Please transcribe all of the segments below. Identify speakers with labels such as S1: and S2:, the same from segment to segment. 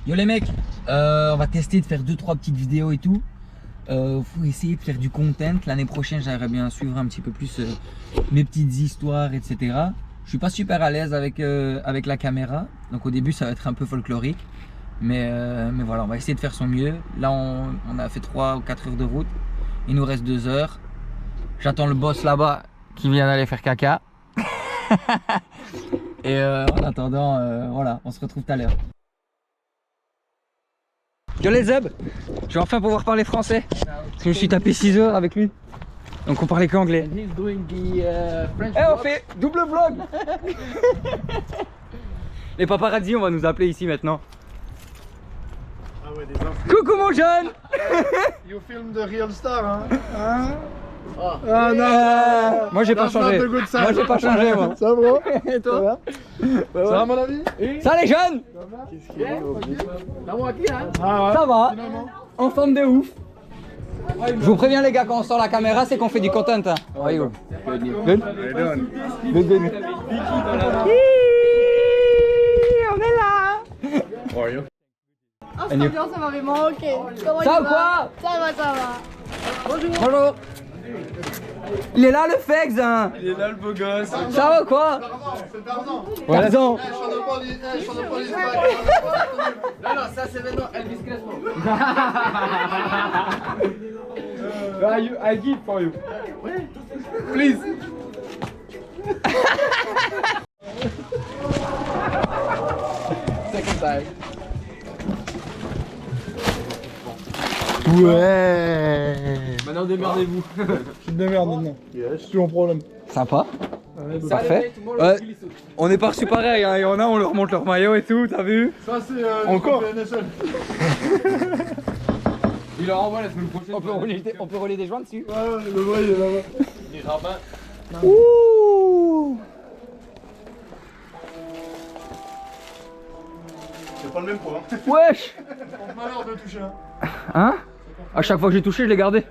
S1: Yo les mecs, on va tester de faire 2-3 petites vidéos et tout. Faut essayer de faire du content. L'année prochaine, j'aimerais bien suivre un petit peu plus mes petites histoires, etc. Je suis pas super à l'aise avec la caméra, donc au début ça va être un peu folklorique. Mais voilà, on va essayer de faire son mieux. Là, on a fait 3 ou 4 heures de route. Il nous reste 2 heures. J'attends le boss là-bas qui vient d'aller faire caca. Et en attendant, voilà, on se retrouve tout à l'heure. Yo les zeb, je vais enfin pouvoir parler français. Parce que je me suis tapé 6 heures avec lui. Donc on parlait qu'anglais. Eh, on fait double vlog. Les paparazzi, on va nous appeler ici maintenant.
S2: Ah ouais, des infos.
S1: Coucou mon jeune.
S2: You film the real star, hein?
S1: Ah non, moi j'ai pas changé. Moi j'ai pas changé moi.
S2: Ça va bro?
S1: Et toi?
S2: Ça va mon ami?
S1: Ça les jeunes?
S2: Qu'est-ce qu'il est aujourd'hui?
S1: Ça va? En forme de ouf. Je vous préviens les gars, quand on sort la caméra, c'est qu'on fait du content. Hein. Oh, you. Good? Good, good. On est là.
S3: Oh, cette ambiance, ça m'avait manqué. Comment
S1: Ça
S3: il
S1: va quoi?
S3: Ça va, ça va. Bonjour.
S1: Bonjour. Il est là le Fex hein.
S2: Il est là le beau gosse.
S1: Ça va quoi?
S2: C'est Tarzan.
S1: Ouais. Tarzan.
S2: Non, ça c'est maintenant Elvis Crespo. I give for you. Please. Second time.
S1: Ouais.
S2: Maintenant démerdez-vous.
S4: Tu te démerdes maintenant. Je suis en problème.
S1: Sympa. Parfait. On est pas reçu pareil, hein. Il y en a, on leur montre leur maillot et tout, t'as vu?
S2: Ça c'est
S4: Encore
S2: NSL. Il leur envoie la semaine prochaine.
S1: On peut rouler des joints dessus.
S4: Ouais, le vrai il est là-bas.
S2: Les rabbins.
S1: Ouh.
S4: C'est pas le même poids. Hein.
S1: Wesh.
S4: On malheur de toucher.
S1: Hein? À chaque fois que j'ai touché, je l'ai gardé.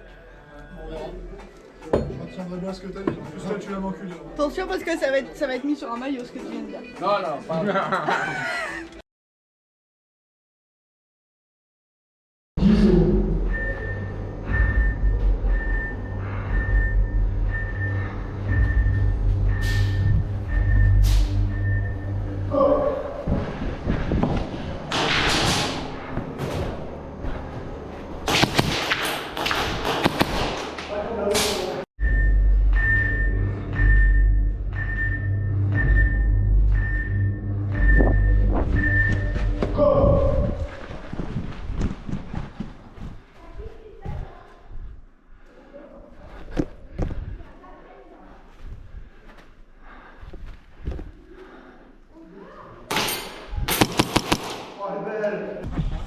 S4: Je retiendrai bien ce que t'as dit. En plus, toi, tu l'as m'enculé.
S3: Attention parce que ça va être mis sur un maillot ce que tu viens de dire.
S2: Non, pas.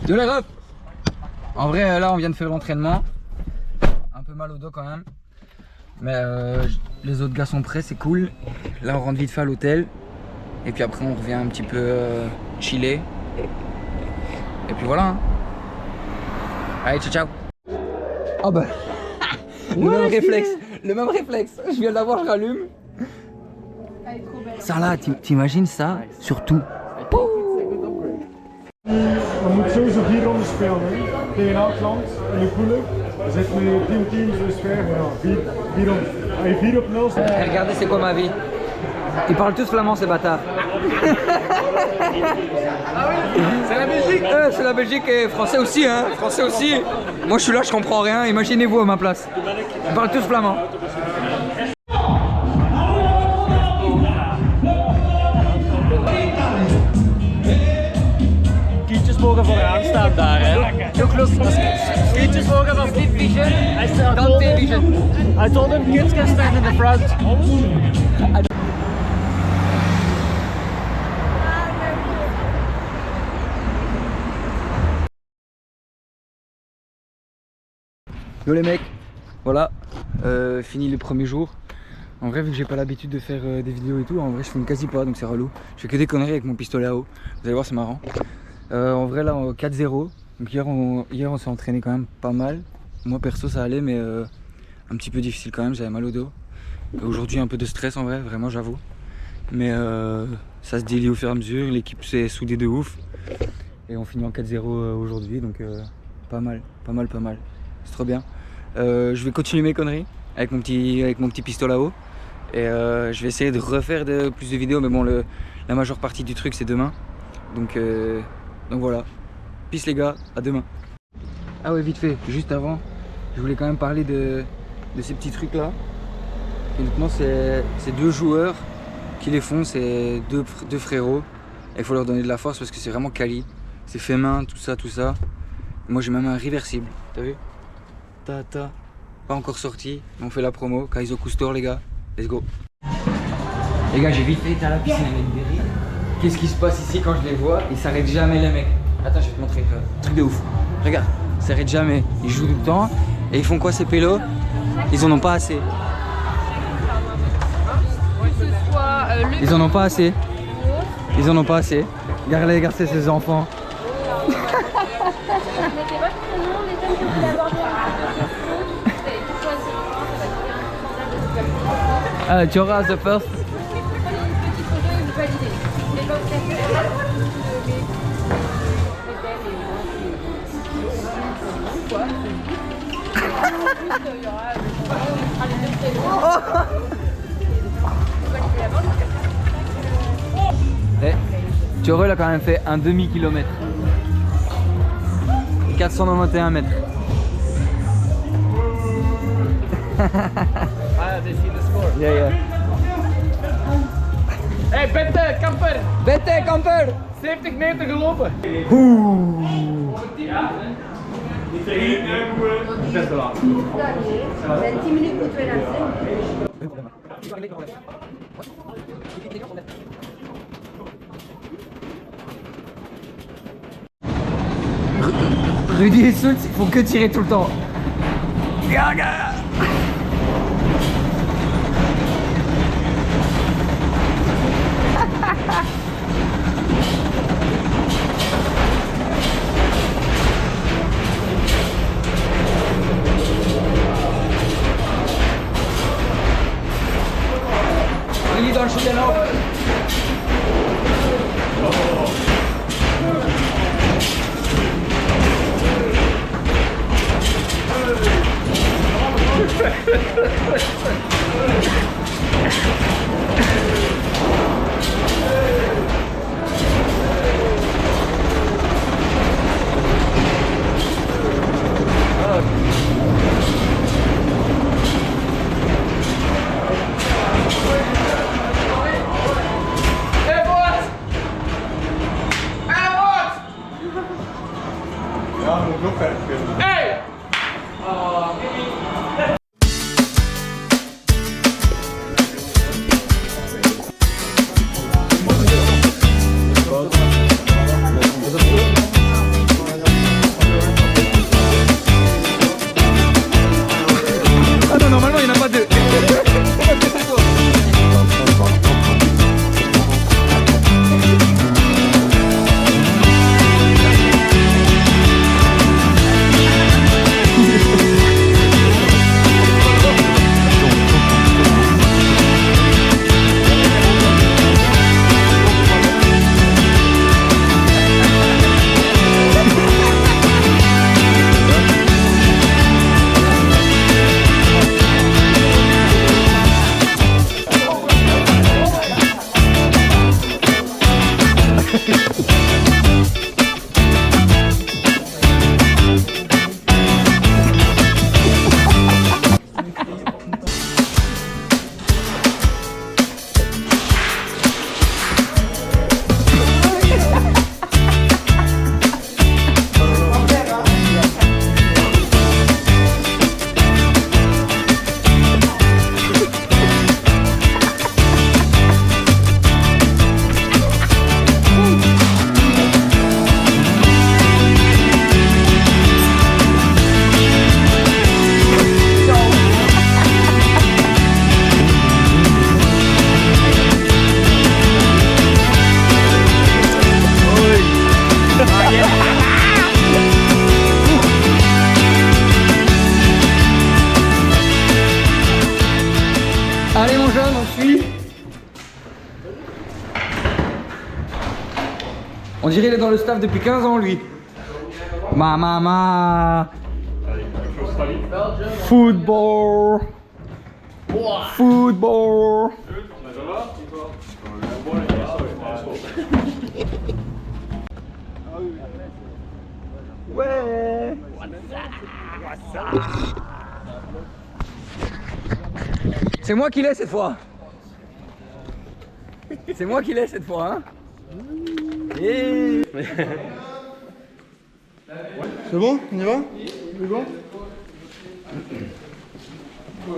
S1: De la ref. En vrai, là, on vient de faire l'entraînement. Un peu mal au dos quand même. Mais les autres gars sont prêts, c'est cool. Là, on rentre vite fait à l'hôtel. Et puis après, on revient un petit peu chiller. Et puis voilà. Hein. Allez, ciao, ciao. Oh bah. Le même réflexe. Le même réflexe. Je viens d'avoir, je rallume.
S3: Elle est trop belle.
S1: Ça là, t'imagines ça sur tout.
S4: We moeten sowieso 4 rondes spelen. Tegen elk land in de poelen. We zitten nu 10 teams, dus ver. Ja, 4 rondes. Als je 4 op 0 staat.
S1: Regardez, c'est quoi ma vie. Ils parlent tous flamand, ces bâtards.
S2: C'est la Belgique.
S1: C'est la Belgique et français aussi, hein. Français aussi. Moi, je suis là, je comprends rien. Imaginez-vous à ma place. Ils parlent tous flamand.
S5: Kietjes mogen vooraan staan daar, hè. Kietjes mogen van Flip Vision.
S1: Dante Vision.
S5: I told him kids can stand in the front.
S1: Yo les mecs, voilà, fini le premier jour. En vrai, vu que j'ai pas l'habitude de faire des vidéos et tout, en vrai je filme quasi pas, donc c'est relou. Je fais que des conneries avec mon pistolet à eau, vous allez voir, c'est marrant. En vrai là, 4-0, donc hier on s'est entraîné quand même pas mal. Moi perso ça allait, mais un petit peu difficile quand même, j'avais mal au dos. Aujourd'hui un peu de stress en vrai, vraiment j'avoue. Mais ça se délie au fur et à mesure, l'équipe s'est soudée de ouf. Et on finit en 4-0 aujourd'hui, donc pas mal. C'est trop bien. Je vais continuer mes conneries avec mon petit pistolet à eau. Et je vais essayer de refaire plus de vidéos, mais bon, la majeure partie du truc c'est demain. Donc voilà. Peace les gars, à demain. Ah ouais, vite fait, juste avant, je voulais quand même parler de ces petits trucs là. Honnêtement, c'est 2 joueurs qui les font, c'est deux frérots. Et il faut leur donner de la force parce que c'est vraiment quali. C'est fait main, tout ça. Et moi j'ai même un réversible, t'as vu? Pas encore sorti, mais on fait la promo. Kaizo Store les gars, let's go. Les gars, j'ai vite fait été à la piscine avec Derry. Qu'est-ce qui se passe ici quand je les vois? Ils s'arrêtent jamais les mecs. Attends, je vais te montrer un truc de ouf. Regarde, ils s'arrêtent jamais. Ils jouent tout le temps. Et ils font quoi ces pélos? Ils en ont pas assez. Ils en ont pas assez. Ils en ont pas assez. Regarde ces enfants. Tu auras the first. Thioro il a quand même fait un demi-kilomètre. 491 mètres.
S5: They see the score.
S1: Yeah.
S5: Hey, Bette, kamper!
S1: Bette, kamper!
S5: 70 meter gelopen. Best wel lang.
S3: 10 minuten moeten we naar
S1: Rudy et Schultz, ils font que tirer tout le temps. Rudy dans le shoot and off.
S2: Ja, dat moet nog verder kunnen.
S5: Hey!
S1: On dirait qu'il est dans le staff depuis 15 ans, lui. Ma. Football. Football. Ouais. C'est moi qui l'ai cette fois. C'est moi qui l'ai cette fois, hein. Et...
S2: C'est bon? On y va? C'est bon?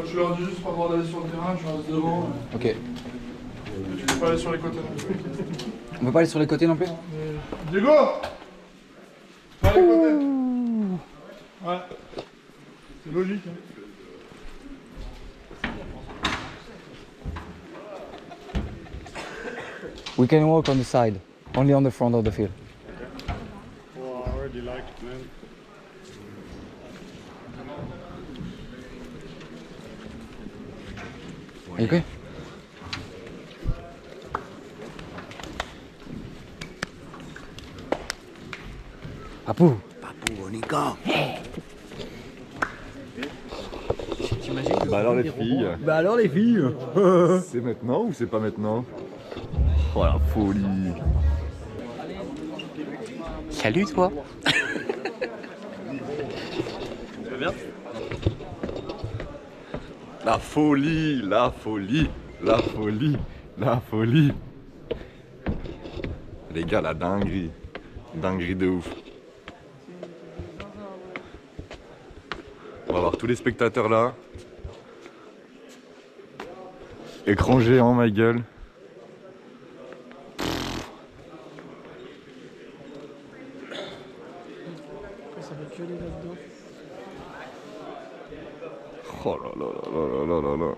S2: Je leur dis juste pas avoir d'aller sur le terrain, je reste devant.
S1: Ok.
S2: Tu peux pas aller sur les côtés non plus.
S1: On peut pas aller sur les côtés non plus?
S2: Diego! Pas les côtés. Ouais. C'est logique. Hein.
S1: We can walk on the side, only on the front of the field.
S4: Oh, I already like it, man.
S1: Okay. Papou.
S6: Bah alors les filles,
S1: Bah alors les filles.
S6: c'est maintenant ou c'est pas maintenant? Oh la folie.
S5: Salut toi.
S6: La folie, la folie, la folie, la folie. Les gars, la dinguerie. Dinguerie de ouf. On va voir tous les spectateurs là. Écran géant, ma gueule. Oh là là là là là là là.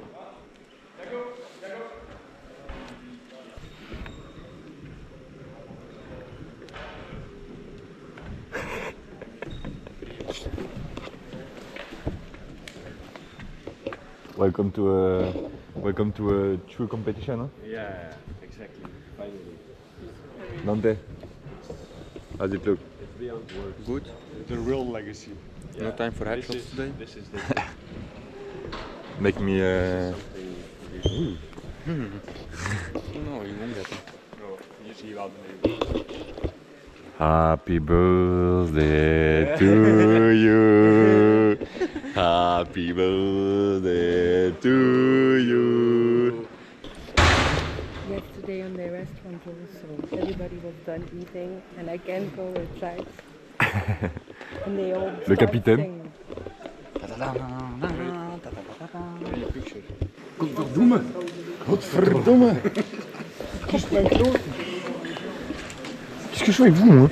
S6: Welcome to a true competition, huh?
S4: Yeah, exactly. Finally.
S6: Dante. How's it look?
S4: Good. The real legacy.
S5: No time for headshots today.
S4: This is the
S6: Make me
S5: No, you won't get it.
S4: usually about the
S6: Happy birthday to you. Happy birthday to you.
S7: Yesterday on the restaurant also, everybody was done eating and I can't go inside. And they all
S6: Le
S7: start
S6: capitaine.
S7: singing.
S6: Godverdomme. Qu'est-ce que je fais avec vous, moi?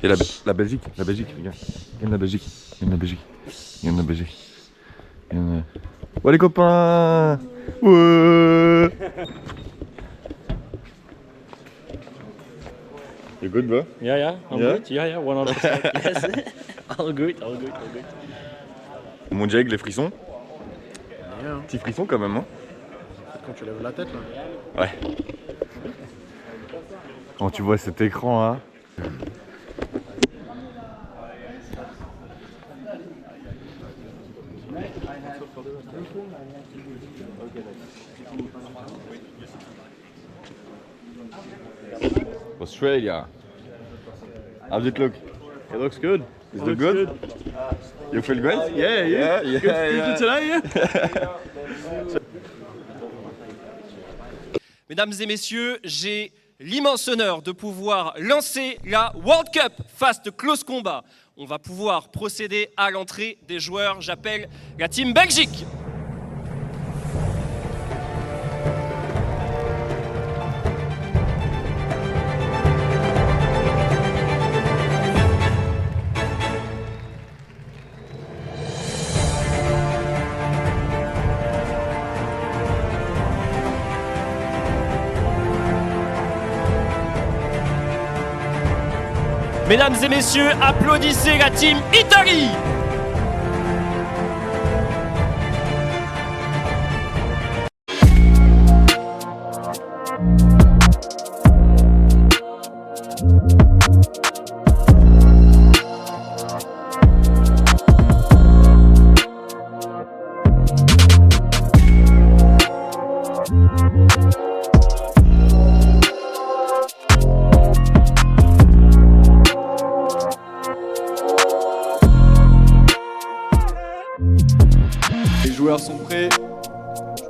S6: Et la Belgique, les gars. Il y a la Belgique, il y a la Belgique, il y a la Belgique. Ouais les copains. Ouais. You good, bro?
S5: Yeah, I'm
S6: Yeah?
S5: good. Yeah, 100%. Yes. all good.
S6: Mon Dieu, avec les frissons. Petit frisson quand même, hein?
S2: Quand tu lèves la tête là.
S6: Ouais. Quand tu vois cet écran là. Australia. How's it look?
S2: It looks good.
S6: Is it good? You feel great? Yeah.
S8: Mesdames et messieurs, j'ai l'immense honneur de pouvoir lancer la World Cup Fast Close Combat. On va pouvoir procéder à l'entrée des joueurs. J'appelle la team Belgique. Mesdames et messieurs, applaudissez la team Italie.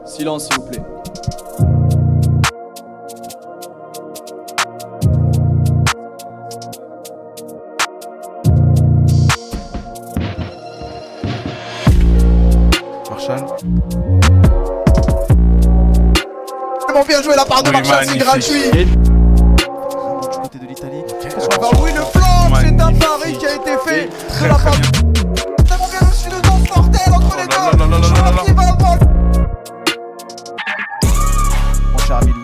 S9: Silence s'il vous plaît.
S10: Marshall. Vraiment bien joué la part de Marshall, c'est gratuit. Du côté de l'Italie. Oui, le flanc, c'est un pari qui a été fait de la part de... Vraiment bien reçu de danse mortelle entre les deux. Joueur qui va avoir... Mon cher ami Louis,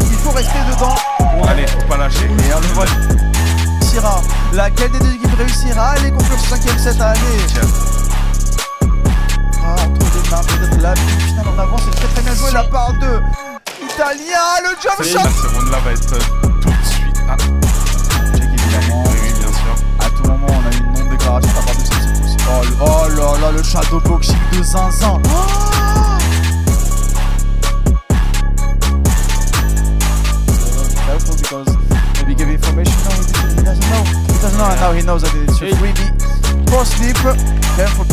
S10: il faut rester dedans.
S6: Allez, faut pas lâcher.
S10: Et on le voit. Laquelle des deux équipes réussira à aller conclure ce 5ème set à aller? Entre les mains, peut-être la finale en avant, c'est très bien joué de la part de l'Italien, le jump shot.
S6: Ce round-là va être tout de suite. Ah.
S10: Check évidemment.
S6: Oui, bien sûr.
S10: À tout moment, on a une non-déclaration de la part de cette Oh là là, le shadow boxing de Zinzin. Careful because maybe give information. No, he doesn't know. He doesn't know, and now he knows that it's a freebie. For sleep. Careful.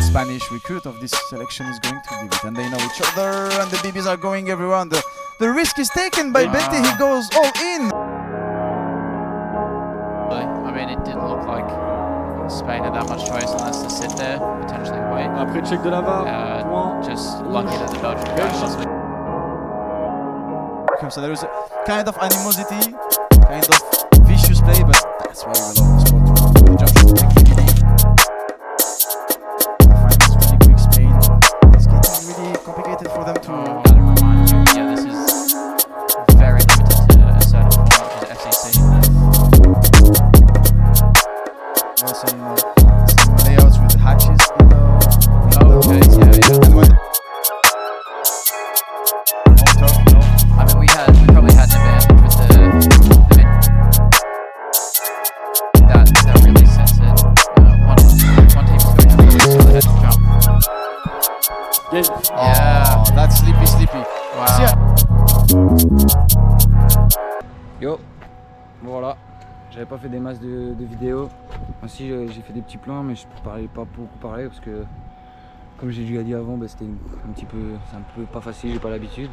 S10: Spanish recruit of this selection is going to give it, and they know each other, and the BBs are going everywhere. The risk is taken by Betty. He goes all in.
S11: I mean, it didn't look like Spain had that much choice unless to sit there, potentially wait.
S9: Après check de la VAR.
S11: Just lucky that the Belgian guy wasn't.
S10: So there is a kind of animosity, kind of vicious play, but that's why we love the sport. The jump shot technically. They find this really quick Spain. It's getting really complicated for them to.
S11: Gotta remind you, yeah, this is very limited to a certain format, which is FCC.
S10: Well, some layouts with the hatches below.
S11: Okay, yeah.
S10: And when
S11: I mean, we probably had an advantage with the that really sets it. One team is going to have to head to jump. Yeah.
S10: Oh, that's sleepy.
S11: Wow.
S1: Yo, voilà, j'avais pas fait des masses de vidéos. Aussi j'ai fait des petits plans, mais je parlais pas beaucoup parler parce que comme j'ai déjà dit avant, c'était c'est un peu pas facile, j'ai pas l'habitude.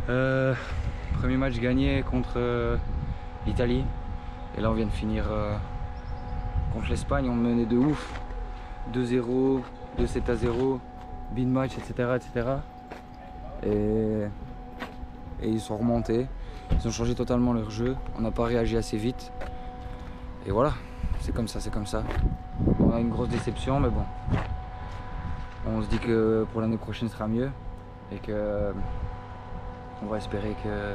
S1: Premier match gagné contre l'Italie, et là on vient de finir contre l'Espagne. On menait de ouf, 2-0, 2-7-0, bin match, etc. Et ils sont remontés, ils ont changé totalement leur jeu, on n'a pas réagi assez vite, et voilà, c'est comme ça. On a une grosse déception, mais bon, on se dit que pour l'année prochaine sera mieux, et que on va espérer que...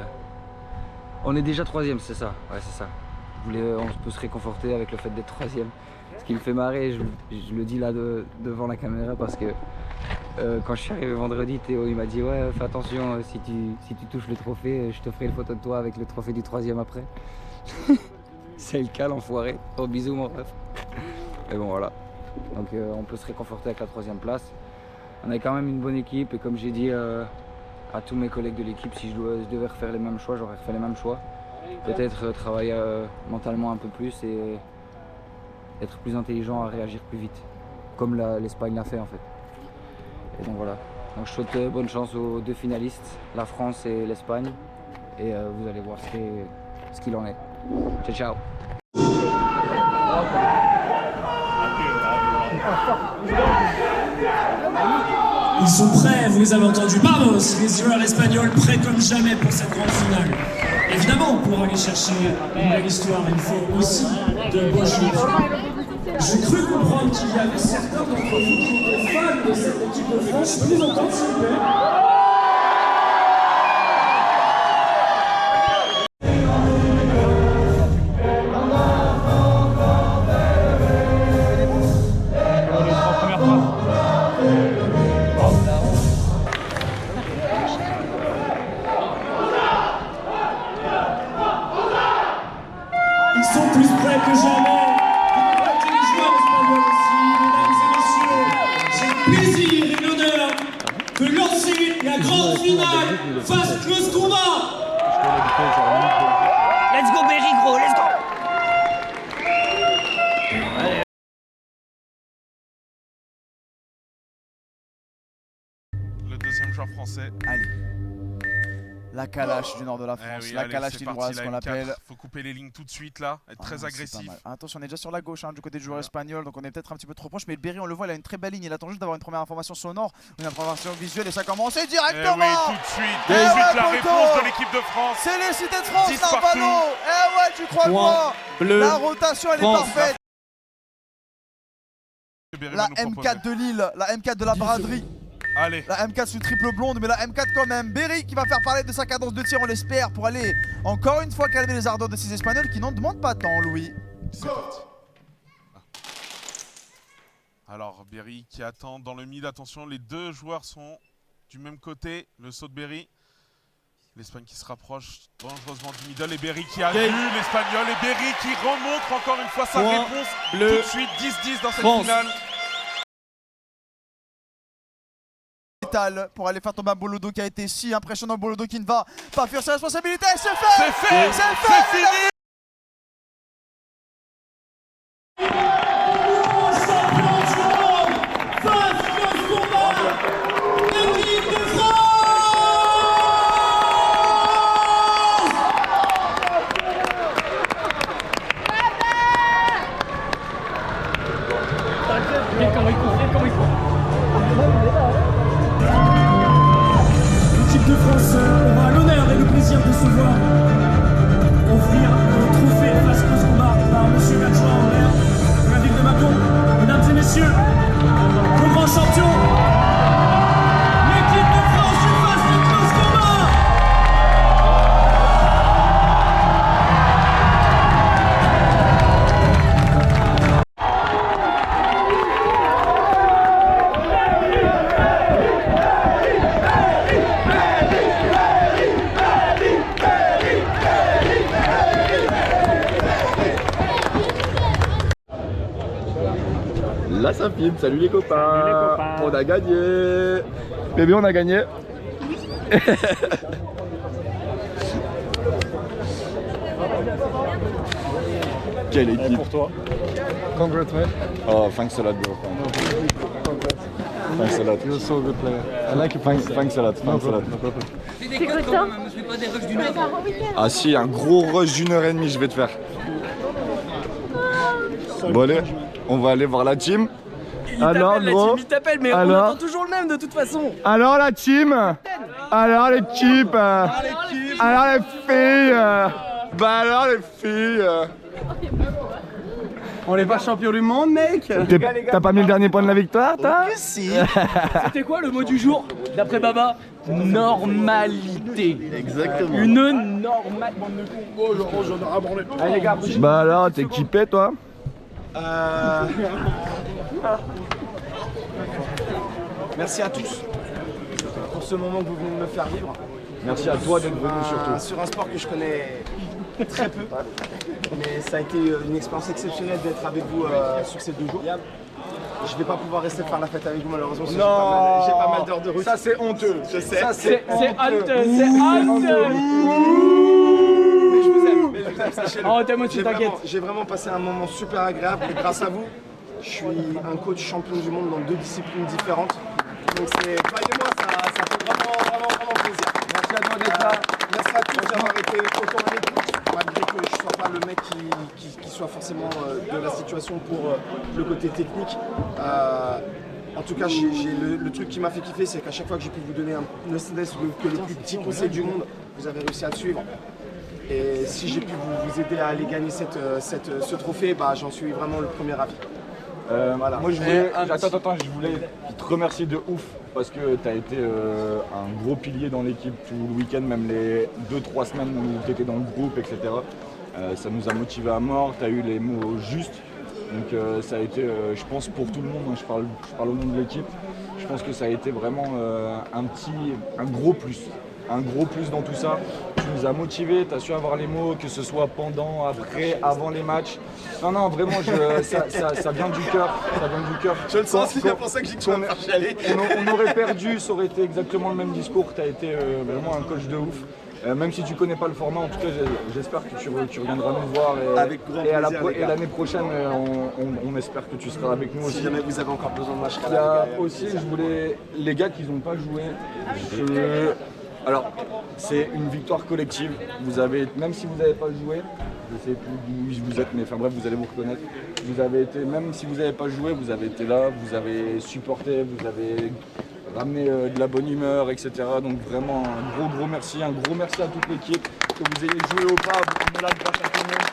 S1: On est déjà 3ème, c'est ça. Ouais, c'est ça. On peut se réconforter avec le fait d'être 3ème. Ce qui me fait marrer, je le dis là devant la caméra, parce que quand je suis arrivé vendredi, Théo il m'a dit ouais, fais attention, si tu touches le trophée, je te ferai une photo de toi avec le trophée du 3ème après. C'est le cas, l'enfoiré. Gros bisous mon ref. Et bon voilà. Donc on peut se réconforter avec la 3ème place. On a quand même une bonne équipe, et comme j'ai dit à tous mes collègues de l'équipe, si je devais refaire les mêmes choix, j'aurais refait les mêmes choix. Peut-être travailler mentalement un peu plus et être plus intelligent à réagir plus vite, comme l'Espagne l'a fait en fait. Et donc voilà. Donc je souhaite bonne chance aux deux finalistes, la France et l'Espagne, et vous allez voir ce qu'il en est. Ciao ciao.
S12: Ils sont prêts, vous les avez entendus. Vamos, les joueurs espagnols prêts comme jamais pour cette grande finale. Évidemment, pour aller chercher une belle histoire, il faut aussi de beaux choses. J'ai cru comprendre qu'il y avait certains d'entre vous qui étaient fans de cette équipe de France. Je peux vous entendre, s'il vous plaît? Ils sont plus prêts que jamais. Les joueurs espagnols aussi, mesdames et messieurs. J'ai le plaisir et l'honneur de lancer la grande finale Fast Close Combat.
S5: Let's go Berry gros, let's go.
S13: joueurs français.
S10: Allez. La calache du nord de la France,
S13: oui,
S10: la
S13: allez,
S10: calache
S13: c'est
S10: lilloise
S13: parti,
S10: qu'on
S13: la M4.
S10: l'appelle.
S13: Faut couper les lignes tout de suite là, être très agressif.
S10: Attention, on est déjà sur la gauche du côté du joueur espagnol, donc on est peut-être un petit peu trop proche. Mais le Berry, on le voit, il a une très belle ligne. Il attend juste d'avoir une première information sonore, une information visuelle et ça commence directement.
S13: Oui, tout de suite, la réponse de l'équipe de France.
S10: C'est les cités de France,
S13: 10
S10: Narvalo.
S13: partout.
S10: Ouais, tu crois quoi? La rotation, elle est parfaite. La M4 de Lille, la M4 de la braderie.
S13: Allez.
S10: La M4 sous triple blonde, mais la M4 quand même. Berry qui va faire parler de sa cadence de tir, on l'espère, pour aller encore une fois calmer les ardeurs de ces Espagnols qui n'en demandent pas tant, Louis.
S13: C'est parti. Alors, Berry qui attend dans le mid. Attention, les deux joueurs sont du même côté. Le saut de Berry. L'Espagne qui se rapproche dangereusement du middle. Et Berry qui a vu l'Espagnol. Et Berry qui remontre encore une fois sa réponse. Tout de suite, 10-10 dans cette finale.
S10: Pour aller faire tomber un Bolodo qui a été si impressionnant. Bolodo qui ne va pas faire ses responsabilités. C'est fait.
S13: C'est fait. C'est fini.
S12: L'équipe de France aura l'honneur et le plaisir de se voir offrir le trophée face Close Combat par M. Gatchouan en l'air de la ville de Mâcon. Mesdames et messieurs, le grand champion, l'équipe de France du face de Close Combat.
S6: Là ça filme, salut les copains. On a gagné. Bébé, on a gagné. Quelle équipe. Pour toi.
S4: Congrats, man.
S6: Oh, thanks a lot, bro. Thanks a lot.
S4: You're so good player.
S6: I like you. Thanks a lot. Thanks a lot.
S1: Fais des codes quand même, je fais pas des rushs d'une heure.
S6: Ah si, un gros rush d'1h30 je vais te faire. Bon allez, on va aller voir la team. Alors gros,
S5: Il t'appelle, mais on entend toujours le même de toute façon.
S6: alors la team. Alors l'équipe. Alors les filles. Bah alors les filles.
S5: On est pas champion du monde, mec.
S6: T'as pas mis le dernier point de la victoire, toi?
S5: Si. C'était quoi le mot du jour, d'après Baba? Normalité. Exactement. Une normale. Allez les gars.
S6: Bah alors, t'es équipé toi?
S14: Merci à tous pour ce moment que vous venez de me faire vivre.
S6: Merci à toi d'être venu surtout.
S14: Sur un sport que je connais très peu, mais ça a été une expérience exceptionnelle d'être avec vous sur ces 2 jours. Je vais pas pouvoir rester faire la fête avec vous malheureusement. J'ai pas mal d'heures de route.
S6: Ça c'est honteux.
S14: Je sais.
S5: Ça c'est honteux. C'est honteux.
S14: Mais je vous aime, sachez-le.
S5: Oh, t'aimes aussi, t'inquiète.
S14: J'ai vraiment passé un moment super agréable et grâce à vous, je suis un coach champion du monde dans 2 disciplines différentes. Donc croyez-moi, ça fait vraiment plaisir.
S6: Merci à toi d'être là.
S14: Merci à tous d'avoir été autant à l'écoute, malgré que je ne sois pas le mec qui soit forcément de la situation pour le côté technique. En tout cas, le truc qui m'a fait kiffer, c'est qu'à chaque fois que j'ai pu vous donner ne serait-ce que le plus petit conseil du monde, vous avez réussi à le suivre. Et si j'ai pu vous aider à aller gagner ce trophée, bah, j'en suis vraiment le premier ravi.
S6: Voilà. Moi je voulais, je voulais te remercier de ouf parce que tu as été un gros pilier dans l'équipe tout le week-end, même les 2-3 semaines où tu étais dans le groupe, etc. Ça nous a motivés à mort, tu as eu les mots justes. Donc ça a été, je pense pour tout le monde, hein, je parle au nom de l'équipe, je pense que ça a été vraiment un gros plus. Un gros plus dans tout ça. Tu nous as motivés, tu as su avoir les mots, que ce soit pendant, après, avant les matchs. Non, vraiment, ça vient du cœur. Ça vient du cœur.
S14: Je le sens, c'est pour ça que j'ai dit qu'on
S6: on aurait perdu, ça aurait été exactement le même discours. Tu as été vraiment un coach de ouf. Même si tu connais pas le format, en tout cas, j'espère que tu reviendras nous voir.
S14: Avec grand plaisir, les
S6: et
S14: gars.
S6: l'année prochaine, on espère que tu seras avec nous aussi.
S14: Si jamais vous avez encore besoin de match,
S6: Il y a aussi, je voulais, les gars qui n'ont pas joué, alors c'est une victoire collective. Vous avez, même si vous n'avez pas joué, je sais plus d'où vous êtes, mais enfin bref, vous allez vous reconnaître. Vous avez été, même si vous n'avez pas joué, vous avez été là, vous avez supporté, vous avez ramené de la bonne humeur, etc. Donc vraiment un gros merci, un gros merci à toute l'équipe, que vous ayez joué ou pas, on est là grâce à tout le monde.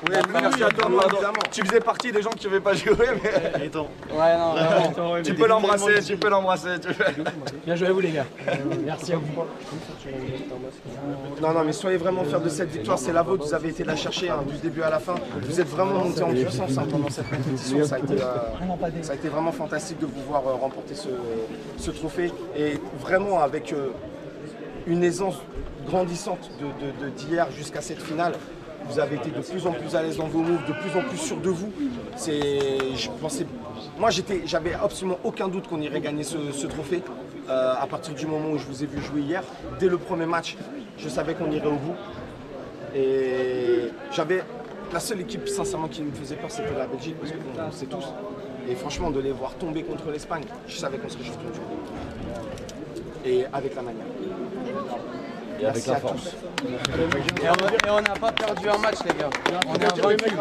S6: Oui, merci à toi, évidemment. Tu faisais partie des gens qui ne devaient pas jouer, mais...
S5: Ouais, non, vraiment.
S6: Tu peux l'embrasser, tu peux l'embrasser.
S5: Bien joué à vous, les gars. Merci à vous.
S14: Non, mais soyez vraiment fiers de cette victoire, c'est la vôtre, vous avez été la chercher du début à la fin. Vous êtes vraiment monté en puissance pendant cette compétition, ça a été vraiment fantastique de vous voir remporter ce trophée et vraiment avec une aisance grandissante d'hier jusqu'à cette finale. Vous avez été de plus en plus à l'aise dans vos moves, de plus en plus sûr de vous. Moi, j'avais absolument aucun doute qu'on irait gagner ce trophée. À partir du moment où je vous ai vu jouer hier, dès le premier match, je savais qu'on irait au bout. Et la seule équipe sincèrement qui me faisait peur, c'était la Belgique, parce qu'on sait tous. Et franchement, de les voir tomber contre l'Espagne, je savais qu'on serait champion du monde. Et avec la manière.
S6: Et avec la force.
S5: Et on n'a pas perdu un match, les gars. On est invaincus.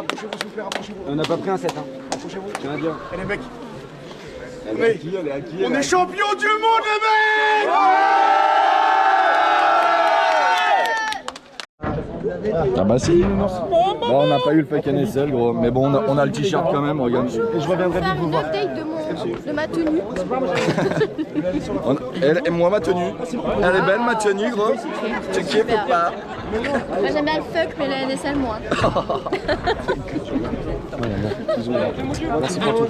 S9: On n'a pas pris un 7. Hein.
S14: Approchez-vous.
S9: Tiens bien.
S14: Et les mecs,
S6: Elle est à qui, elle est à qui,
S14: on est champion du monde, les mecs!
S6: Ah bah si. Bon, on n'a pas eu le fake NSL, gros. Mais bon, on a le t-shirt quand même, regarde.
S14: Et je reviendrai vite vous voir.
S3: Update de ma tenue.
S6: Et moi, ma tenue. Elle est belle, ma tenue, gros. Tu kiffes ou pas?
S3: Moi j'aime bien le fuck, mais le NSL moins.
S14: Merci pour tout.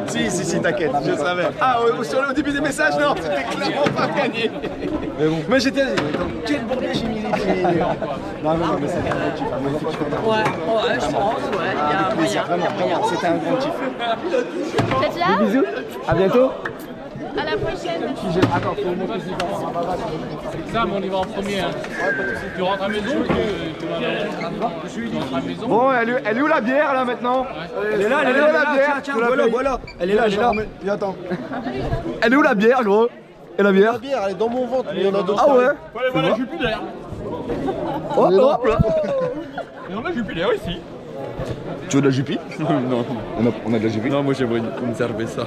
S14: Si, t'inquiète, je savais. Ah, au début des messages, non, c'était clairement pas gagné. Mais j'étais. Quel bordel j'ai mis les pieds. Non, mais c'était un grand kiff.
S7: Ouais, je pense, ouais. Il y a
S14: Vraiment, c'était un grand kiff.
S3: Vous êtes là?
S9: Bisous. À bientôt.
S3: À la prochaine.
S14: Attends, faut le mettre
S5: Sam, on y va en premier. Hein. Tu rentres à la maison ou tu rentres à la maison?
S6: Bon, elle est où la bière là maintenant? Elle est là, la bière.
S9: Tiens, voilà. Elle est là,
S14: Viens, attends.
S6: Elle est où la bière, gros? Et la bière?
S14: La bière, elle est dans mon ventre, mais il y en a d'autres.
S6: Ah ouais?
S5: Voilà, je suis plus derrière.
S6: Hop là.
S5: Non, là, je suis plus derrière ici.
S6: Tu veux de la Jupi? Non. On a de la Jupi?
S9: Non, moi j'aimerais une cerveza.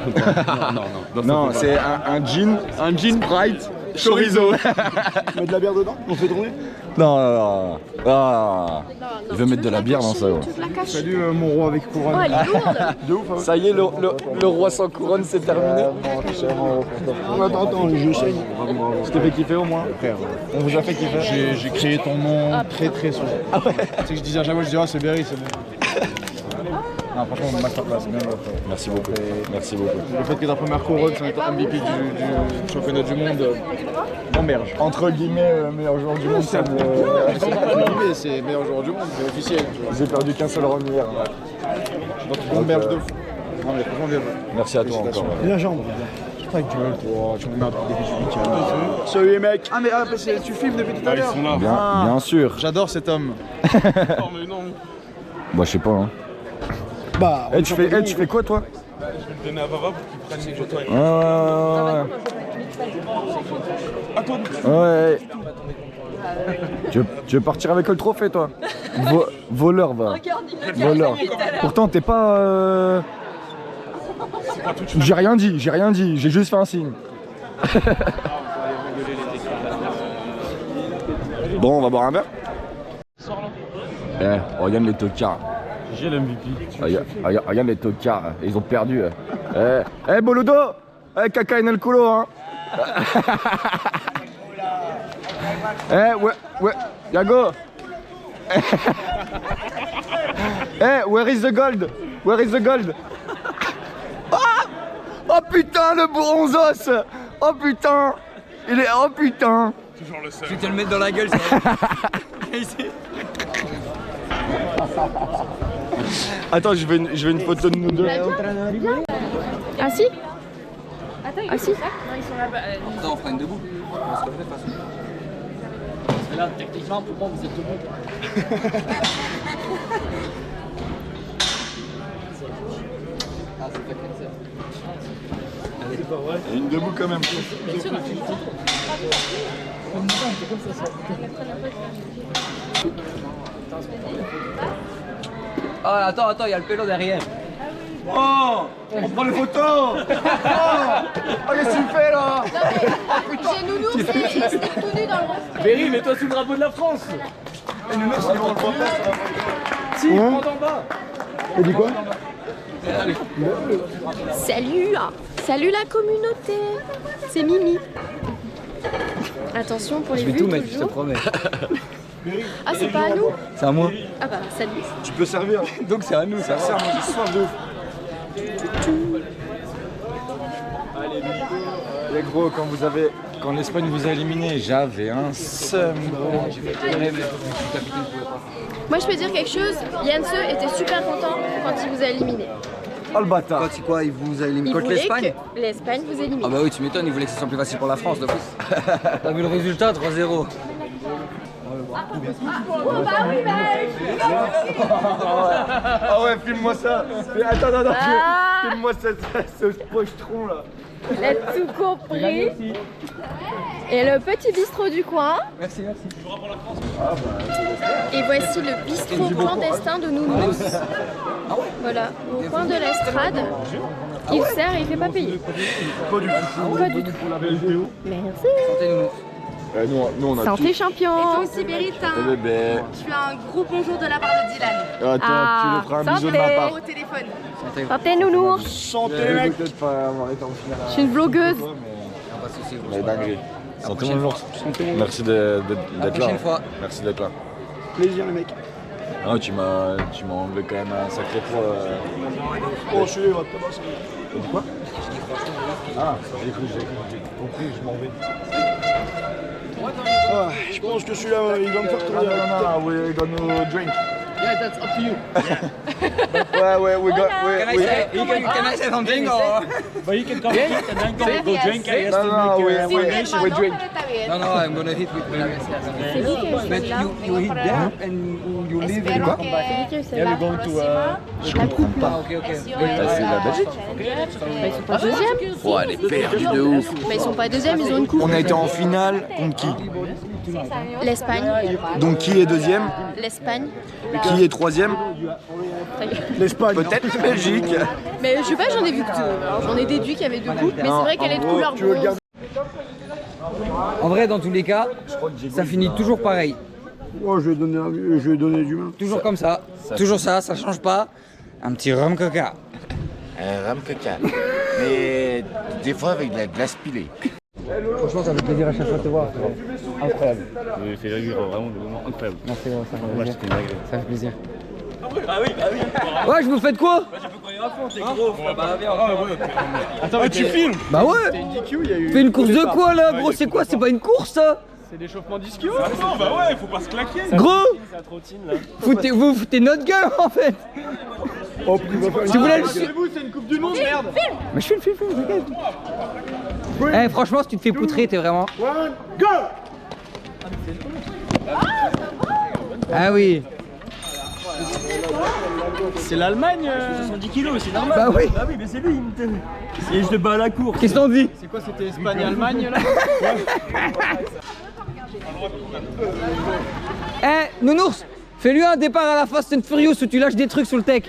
S9: Non.
S6: Non, c'est un gin. Un gin Sprite chorizo.
S14: Tu mets de la bière dedans? On fait tourner?
S6: Non. Ah. Il veut mettre de la bière dans ça.
S14: Salut mon roi avec couronne.
S3: Oh, elle est lourde.
S14: De ouf, hein?
S6: Ça y est, le roi sans couronne, c'est terminé.
S14: Attends, je saigne.
S6: Je t'ai fait kiffer au moins?
S14: Frère, on vous a fait kiffer. J'ai créé ton nom très souvent. Ah ouais? Tu sais que je disais à chaque fois, je disais, c'est Berry, c'est bon. Non, franchement, masterclass, bien.
S6: Merci beaucoup.
S14: Le fait que ta première couronne, c'est un MVP du championnat du monde, m'emmerge.
S6: Entre guillemets, meilleur joueur du monde, ça me...
S14: C'est meilleur joueur du monde, c'est officiel.
S6: J'ai perdu qu'un seul run hier.
S14: Donc, m'emmerge de fou. Non, mais franchement, bien.
S6: Merci à toi encore.
S14: La jambe. Ta gueule, toi, tu m'emmerdes depuis 18 ans. Salut les mecs. Ah, mais tu filmes depuis tout à l'heure?
S6: Ils sont là. Bien sûr.
S14: J'adore cet homme.
S13: Non, mais non.
S6: Bah, je sais pas. Hein.
S14: Bah,
S6: tu fais quoi toi?
S13: Je vais le donner à Baba pour qu'il prenne ses photos.
S6: Ouais. Tu veux partir avec le trophée toi? Voleur va. Voleur. Pourtant t'es pas... J'ai rien dit, j'ai juste fait un signe. Bon, on va boire un verre? Regarde les tocards.
S9: J'ai l'MVP.
S6: Regarde les tocards, ils ont perdu. Boludo! Caca en el culo, hein! Ouais, Yago! Where is the gold? Oh putain, le bronzos! Oh putain! Oh putain!
S13: Toujours le seul.
S1: Je vais te le mettre dans la gueule, ça. Ici.
S6: Attends, je veux une photo de nous deux.
S3: Ah si Ah si
S1: On fera une debout.
S5: Là, techniquement, pour moi, vous êtes debout.
S1: Ah, c'est pas comme ça.
S6: C'est pas vrai. Et une debout quand même.
S1: Oh, attends, il y a le pélo derrière.
S6: Oh, on prend les photos. Oh, qu'est-ce que tu fais là?
S3: J'ai Nounours et Sneak tout nu dans le rond.
S5: Berry, mets-toi sous le drapeau de la France.
S6: Et nous, ils vont le voir pas.
S5: Si, prends d'en bas.
S6: T'as dit quoi?
S3: Salut la communauté. C'est Mimi. Attention pour les
S1: Je vais
S3: vues
S1: tout mettre, je te
S3: toujours.
S1: promets.
S3: Ah c'est pas à nous?
S1: C'est à moi.
S3: Ah bah salut.
S6: Tu peux servir.
S1: Donc c'est à nous, ça.
S6: Sers, moi j'ai soif de ouf. Les gros, quand l'Espagne vous a éliminé, j'avais un seum gros.
S3: Moi je peux dire quelque chose, Janse était super content quand il vous a éliminé.
S6: Oh le bâtard.
S1: C'est quoi, il vous a éliminé
S3: Il
S1: contre
S3: voulait
S1: l'Espagne?
S3: que l'Espagne vous élimine.
S1: Ah bah oui, tu m'étonnes, il voulait que ce soit plus facile pour la France, d'office. T'as vu le résultat, 3-0.
S3: Bah oui,
S6: Ah ouais, filme-moi ça. Attends, filme-moi ce pochetron là.
S3: Il a tout compris. Et le petit bistrot du coin.
S1: Merci.
S3: Et voici le bistrot clandestin de Nounours. Voilà, au coin de l'estrade. Il sert et il fait pas payer.
S6: Pas du tout.
S3: Pas du tout. Merci.
S6: Nous on a
S3: Santé champion.
S15: Et toi aussi, Berry, tu as un gros bonjour de la part de Dylan.
S6: Attends, tu le feras un bisou de ma part.
S15: Au téléphone.
S3: Santé Nounours.
S6: Santé mec. Peut-être pas avoir été en finale.
S3: Je suis une vlogueuse.
S6: Mais dinguerie. Santé mon ours. Merci d'être là.
S1: prochaine fois.
S6: Merci d'être là.
S2: Plaisir les mecs.
S6: Ah, tu m'as enlevé quand même un sacré poids.
S2: Oh, je suis les votre tabac.
S6: T'as dit quoi? Ah, j'ai compris, je m'en vais.
S2: Ah, je pense que celui-là, il va me faire tourner.
S6: No, we're gonna drink.
S5: Yeah, that's up to you.
S6: Ouais, we got.
S1: Can I say something or?
S5: But you can come eat and then go drink. I guess
S6: No,
S5: to make
S6: we drink.
S1: No, I'm gonna hit with But you hit there and you leave and
S6: Quoi?
S3: C'est lui qui a eu celle-là.
S5: Yeah, we're going to.
S6: Je comprends pas.
S1: Ok.
S6: C'est la Belgique.
S3: Bah, ils sont pas deuxièmes.
S6: Oh, elle est perdue de ouf.
S3: Mais ils sont pas deuxièmes, ils ont une coupe.
S6: On a été en finale contre qui?
S3: L'Espagne.
S6: Donc qui est deuxième?
S3: L'Espagne.
S6: Qui est troisième?
S2: L'Espagne.
S6: Peut-être la Belgique.
S3: Mais je sais pas, j'en ai vu que deux. Alors j'en ai déduit qu'il y avait deux coupes, mais c'est vrai qu'elle est de couleur bronze.
S1: En vrai, dans tous les cas, ça finit toujours pareil.
S2: Oh, je vais donner du main.
S1: Toujours comme ça. Toujours ça change pas. Un petit rhum coca.
S16: Un rhum coca. Mais des fois avec de la glace pilée.
S1: Franchement, ça fait plaisir à chaque fois de te voir. Incroyable.
S9: Vous avez fait rire vraiment des moments incroyables.
S1: Merci, ça fait
S9: Moi,
S1: plaisir.
S9: c'était une dinguerie.
S1: Ça fait plaisir.
S5: Ah oui.
S1: Ouais, je vous fais de quoi?
S5: Tu peux courir à fond, t'es gros. Bah bien.
S2: Attends, mais tu filmes?
S1: Bah ouais. Fais une course de quoi là, gros? C'est quoi? C'est pas une course ça?
S5: C'est l'échauffement d'ischio. Non, bah ouais, faut pas se claquer.
S1: Gros,
S5: Ça trottine là.
S1: vous foutez notre gueule en fait.
S2: Oh, puis il va faire une.
S1: Si vous voulez le
S2: c'est une coupe du monde, merde.
S1: Mais je fais le film, t'inquiète. Eh, franchement, si tu te fais poutrer, t'es vraiment.
S2: One, go.
S1: Ah oui.
S5: C'est l'Allemagne, 70 kilos, c'est normal.
S1: Bah oui.
S5: Bah oui, mais c'est lui, et je te bats à la course.
S1: Qu'est-ce qu'on dit?
S5: C'est quoi, c'était Espagne-Allemagne là?
S1: Eh, Nounours, fais-lui un départ à la Fast and Furious où tu lâches des trucs sur le tech.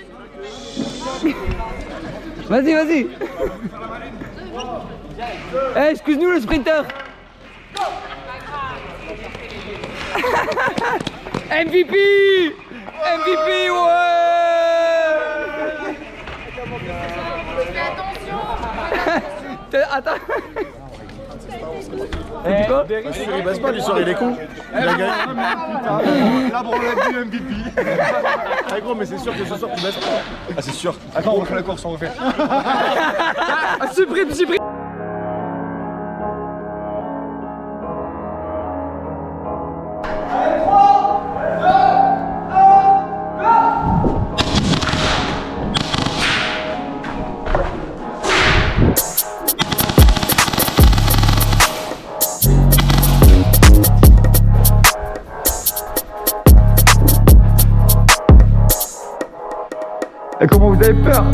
S1: Vas-y. Eh, excuse-nous le sprinter. MVP, ouais. Attends.
S2: Tu quoi? Il baisse pas, l'histoire, il est con. Il a gagné.
S6: Là, on l'a vu MVP.
S2: Ah, gros, mais c'est sûr que ce soir, tu baisses pas.
S6: Ah, c'est sûr. Attends, on refait la course, on refait.
S1: Supprime.
S6: Et comment vous avez peur?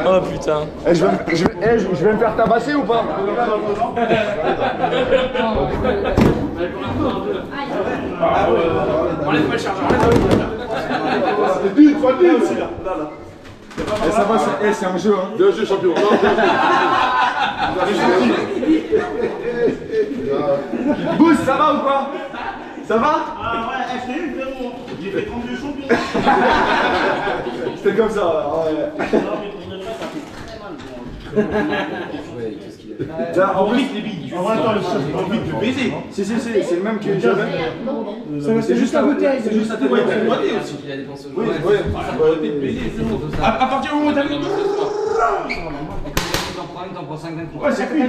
S5: Oh putain.
S6: Je vais me faire tabasser ou pas?
S5: Enlève pas le chargeur,
S6: Ça va, c'est un jeu. Hein.
S2: Bien joué, champion.
S6: Boost, ça va ou quoi? Ça va?
S2: Ah ouais, je t'ai eu, frérot. J'ai fait 32 champions.
S6: C'était comme ça. Ouais. En plus, les billes.
S2: En même temps, le chef a envie de te baiser.
S6: C'est le même que j'avais.
S2: C'est juste la bouteille. C'est juste la bouteille.
S6: aussi. Oui,
S2: À partir du moment où t'as mis. Ouais, c'est cuit.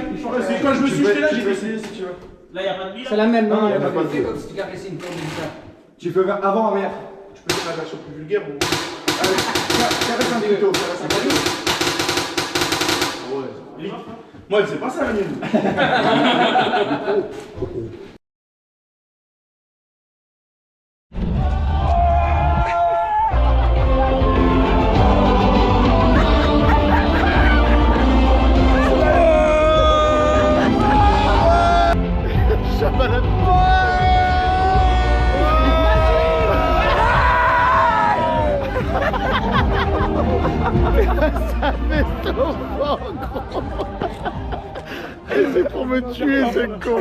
S2: Quand je me suis jeté là, j'ai essayé si tu veux. Là, y'a pas de billes.
S1: C'est la même, non?
S6: Il y a pas de billes.
S1: Comme si tu caressais une pomme comme ça.
S6: Tu peux faire avant, arrière.
S2: Tu peux faire la version plus vulgaire ou.
S6: Allez, caresse un couteau.
S2: Ouais. Moi, c'est pas ça la mienne. Ça fait trop fort, gros. C'est pour me tuer, ce con.